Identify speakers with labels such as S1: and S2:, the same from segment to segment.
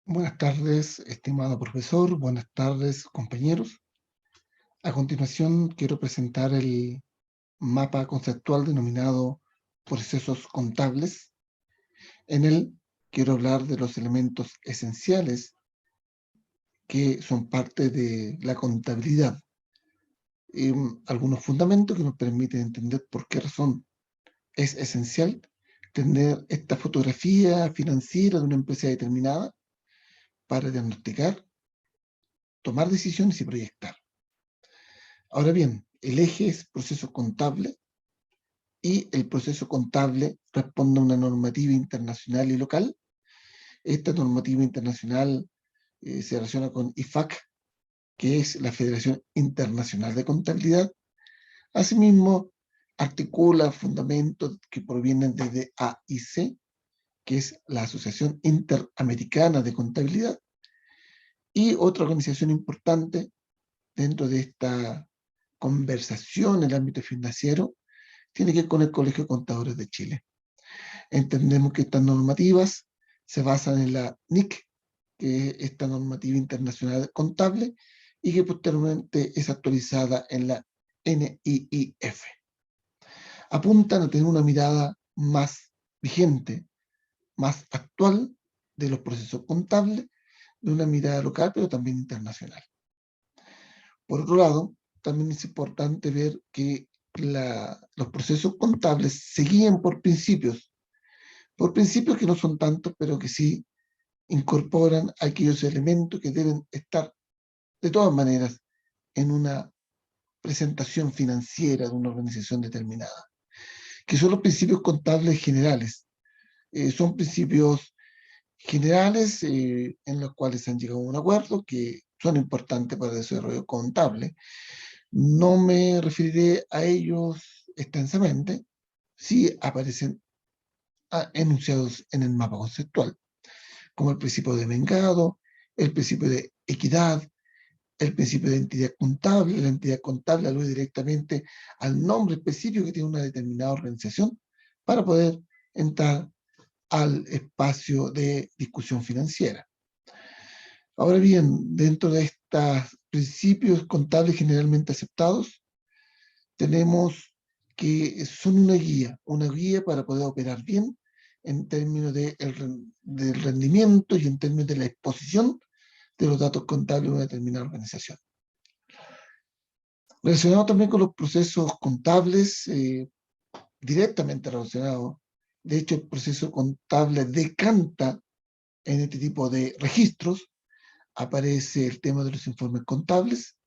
S1: Buenas tardes, estimado profesor. Buenas tardes, compañeros. A continuación, quiero presentar el mapa conceptual denominado procesos contables. En él quiero hablar de los elementos esenciales que son parte de la contabilidad. Algunos fundamentos que nos permiten entender por qué razón es esencial tener esta fotografía financiera de una empresa determinada para diagnosticar, tomar decisiones y proyectar. Ahora bien, el eje es proceso contable y el proceso contable responde a una normativa internacional y local. Esta normativa internacional se relaciona con IFAC, que es la Federación Internacional de Contabilidad. Asimismo, articula fundamentos que provienen de AIC, que es la Asociación Interamericana de Contabilidad, y otra organización importante dentro de esta conversación en el ámbito financiero tiene que ver con el Colegio de Contadores de Chile. Entendemos que estas normativas se basan en la NIC, que es esta normativa internacional contable, y que posteriormente es actualizada en la NIIF. Apuntan a tener una mirada más vigente, más actual de los procesos contables, de una mirada local, pero también internacional. Por otro lado, también es importante ver que los procesos contables se guían por principios que no son tantos, pero que sí incorporan aquellos elementos que deben estar de todas maneras en una presentación financiera de una organización determinada, que son los principios contables generales. Son principios generales en los cuales se han llegado a un acuerdo que son importantes para el desarrollo contable. No me referiré a ellos extensamente, sí aparecen enunciados en el mapa conceptual, como el principio de vengado, el principio de equidad, el principio de entidad contable. La entidad contable alude directamente al nombre específico que tiene una determinada organización para poder entrar al espacio de discusión financiera. Ahora bien, dentro de estos principios contables generalmente aceptados, tenemos que son una guía para poder operar bien en términos del rendimiento y en términos de la exposición de los datos contables de una determinada organización. Relacionado también con los procesos contables, directamente relacionado, de hecho el proceso contable decanta en este tipo de registros, aparece el tema de los informes contables.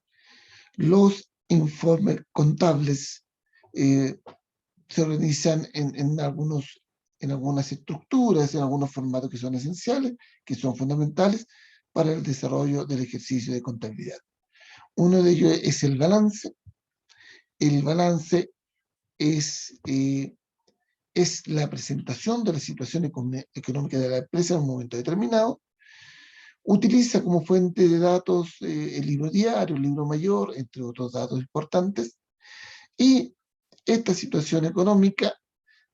S1: Los informes contables se organizan en algunas estructuras, en algunos formatos que son esenciales, que son fundamentales para el desarrollo del ejercicio de contabilidad. Uno de ellos es el balance. El balance es la presentación de la situación económica de la empresa en un momento determinado. Utiliza como fuente de datos el libro diario, el libro mayor, entre otros datos importantes. Y esta situación económica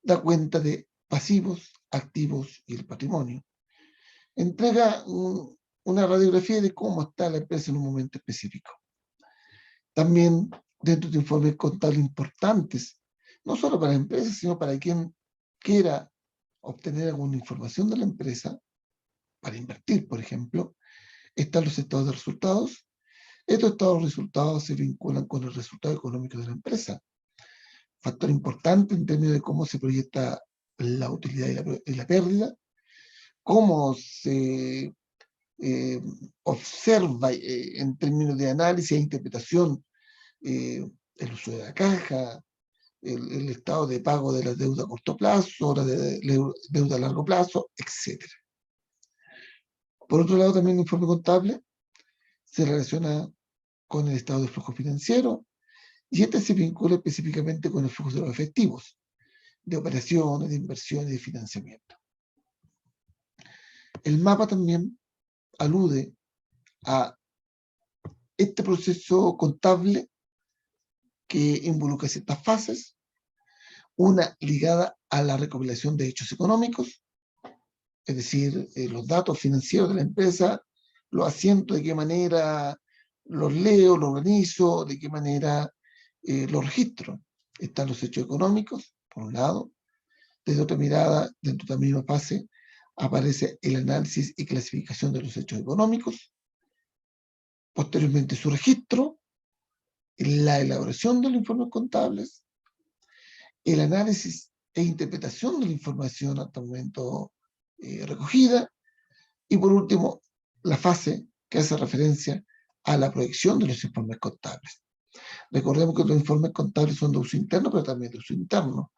S1: da cuenta de pasivos, activos y el patrimonio. Entrega una radiografía de cómo está la empresa en un momento específico. También dentro de informes contables importantes, no solo para la empresa, sino para quien quiera obtener alguna información de la empresa, para invertir, por ejemplo, están los estados de resultados. Estos estados de resultados se vinculan con el resultado económico de la empresa. Factor importante en términos de cómo se proyecta la utilidad y la pérdida, cómo se observa en términos de análisis e interpretación el uso de la caja, el estado de pago de la deuda a corto plazo, la deuda a largo plazo, etc. Por otro lado, también el informe contable se relaciona con el estado de flujo financiero y este se vincula específicamente con el flujo de los efectivos, de operaciones, de inversiones y de financiamiento. El mapa también alude a este proceso contable que involucra ciertas fases, una ligada a la recopilación de hechos económicos, es decir, los datos financieros de la empresa, los asiento, de qué manera los leo, los organizo, de qué manera los registro. Están los hechos económicos, por un lado. Desde otra mirada, dentro de la misma fase, aparece el análisis y clasificación de los hechos económicos. Posteriormente, su registro, la elaboración de los informes contables, el análisis e interpretación de la información hasta el momento recogida, y por último, la fase que hace referencia a la proyección de los informes contables. Recordemos que los informes contables son de uso interno, pero también de uso interno.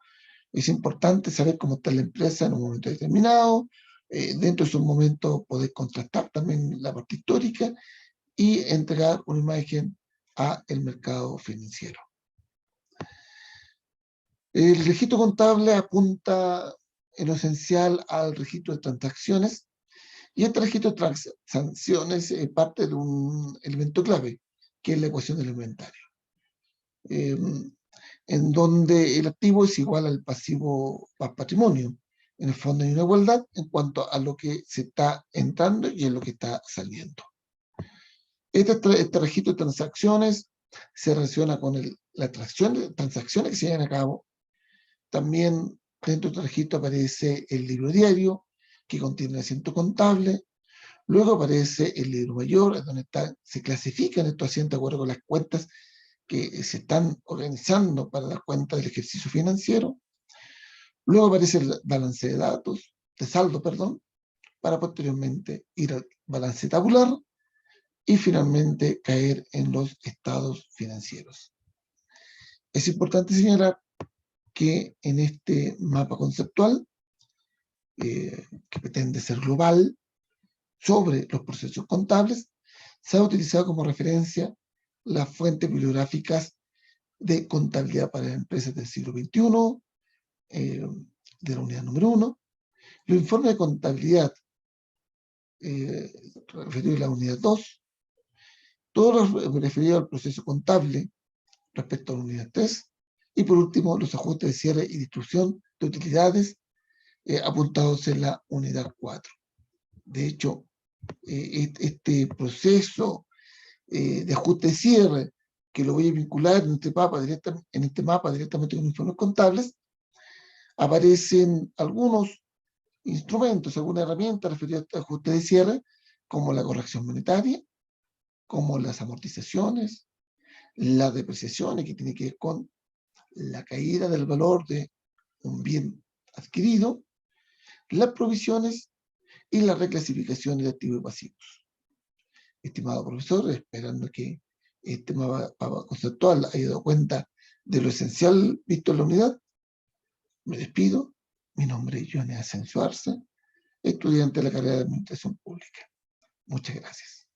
S1: Es importante saber cómo está la empresa en un momento determinado, dentro de esos momentos poder contrastar también la parte histórica y entregar una imagen al mercado financiero. El registro contable apunta en lo esencial al registro de transacciones, y este registro de transacciones es parte de un elemento clave, que es la ecuación del inventario, en donde el activo es igual al pasivo más patrimonio. En el fondo hay una igualdad en cuanto a lo que se está entrando y en lo que está saliendo. Este registro de transacciones se relaciona con la atracción de transacciones que se llevan a cabo. También dentro del registro aparece el libro diario, que contiene el asiento contable. Luego aparece el libro mayor, donde se clasifican estos asientos de acuerdo con las cuentas que se están organizando para dar cuenta del ejercicio financiero. Luego aparece el balance de datos, de saldo, perdón, para posteriormente ir al balance tabular y finalmente caer en los estados financieros. Es importante señalar que en este mapa conceptual, que pretende ser global, sobre los procesos contables, se ha utilizado como referencia las fuentes bibliográficas de contabilidad para empresas del siglo XXI, de la unidad número 1, los informes de contabilidad referidos a la unidad 2, todos los referidos al proceso contable respecto a la unidad 3, y por último los ajustes de cierre y distribución de utilidades apuntados en la unidad 4. De hecho, este proceso de ajuste de cierre, que lo voy a vincular en este mapa directamente con informes contables, aparecen algunos instrumentos, algunas herramientas referidas a ajuste de cierre, como la corrección monetaria, como las amortizaciones, las depreciaciones, que tiene que ver con la caída del valor de un bien adquirido, las provisiones y la reclasificación de activos y pasivos. Estimado profesor, esperando que este mapa conceptual haya dado cuenta de lo esencial visto en la unidad, me despido. Mi nombre es Johnny Asensio Arce, estudiante de la carrera de Administración Pública. Muchas gracias.